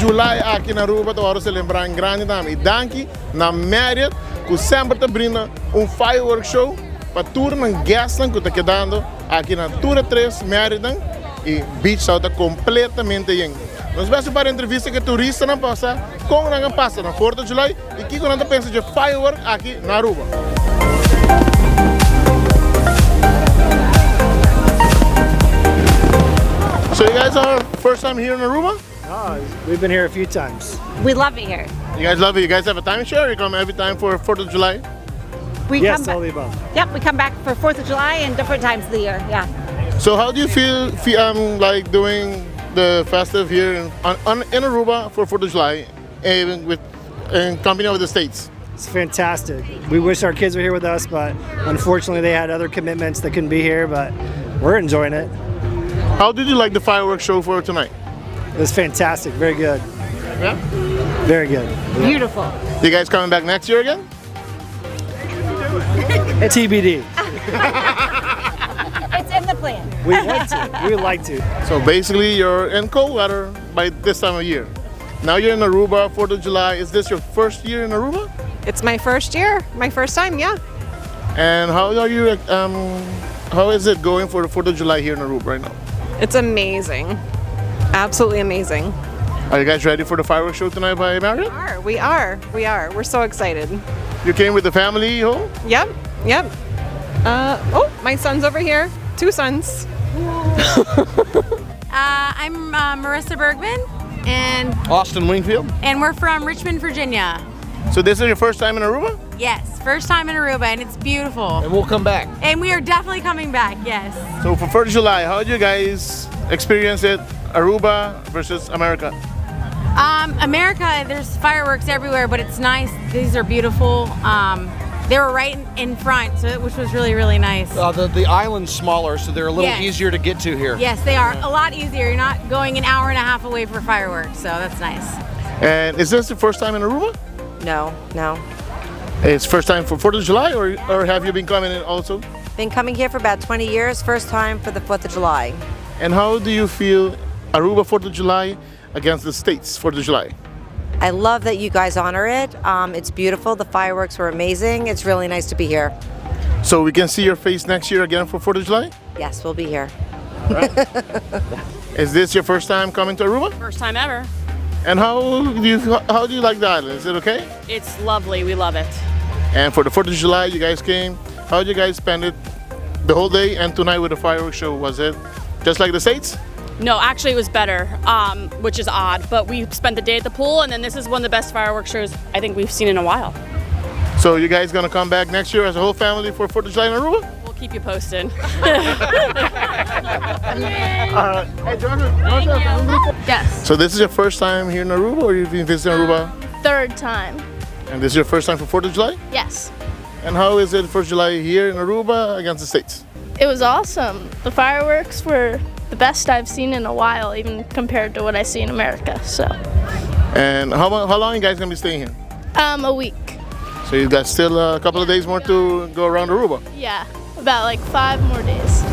July aqui na Aruba, estou celebrar em grande também. E danke na Marriott, que sempre te brinda fireworks show para todos os guests que estão quedando aqui na Tour 3 Marriott e Beach está completamente lleno. Nós vamos para a entrevista que turista não passa, como não passa na 4 de July e que quando pensa de fireworks aqui na Aruba. So you guys are first time here in Aruba? Oh, we've been here a few times. We love it here. You guys love it? You guys have a timeshare or you come every time for 4th of July? Yes, all the above. Yep, we come back for 4th of July and different times of the year, yeah. So how do you feel like doing the festive here in Aruba for 4th of July in company with the States? It's fantastic. We wish our kids were here with us, but unfortunately they had other commitments that couldn't be here, but we're enjoying it. How did you like the fireworks show for tonight? It was fantastic, very good. Yeah? Very good. Beautiful. You guys coming back next year again? TBD. It's in the plan. We want to. We would like to. So basically you're in cold weather by this time of year. Now you're in Aruba, 4th of July. Is this your first year in Aruba? It's my first year, my first time, yeah. And how are you? How is it going for the 4th of July here in Aruba right now? It's amazing. Absolutely amazing. Are you guys ready for the fireworks show tonight by Merca? We are. We're so excited. You came with the family home? Yep. Oh, my son's over here. 2 sons. I'm Marissa Bergman, and Austin Wingfield. we're from Richmond, Virginia. So this is your first time in Aruba? Yes, first time in Aruba, and it's beautiful. And we'll come back. And we are definitely coming back, yes. So for 4th of July, how did you guys experience it, Aruba versus America? America, there's fireworks everywhere, but it's nice. These are beautiful. They were right in front, which was really, really nice. The island's smaller, so they're a little Yes. easier to get to here. Yes, they are a lot easier. You're not going an hour and a half away for fireworks, so that's nice. And is this the first time in Aruba? No. It's first time for 4th of July, or have you been coming in also? Been coming here for about 20 years, first time for the 4th of July. And how do you feel Aruba 4th of July against the States 4th of July? I love that you guys honor it. It's beautiful. The fireworks were amazing. It's really nice to be here. So we can see your face next year again for 4th of July? Yes, we'll be here. Is this your first time coming to Aruba? First time ever. And how do you like the island? Is it okay? It's lovely. We love it. And for the 4th of July, you guys came. How did you guys spend it the whole day and tonight with the fireworks show? Was it just like the States? No, actually it was better, which is odd. But we spent the day at the pool, and then this is one of the best fireworks shows I think we've seen in a while. So you guys gonna come back next year as a whole family for 4th of July in Aruba? We'll keep you posted. Hey, Joseph. Yes, So this is your first time here in Aruba, or you've been visiting Aruba? third time. And this is your first time for 4th of July? Yes. And how is it 1st of July here in Aruba against the States? It was awesome. The fireworks were the best I've seen in a while, even compared to what I see in America. So, And how long you guys gonna be staying here? a week. So you got still a couple of days more to go around Aruba? Yeah, about like 5 more days.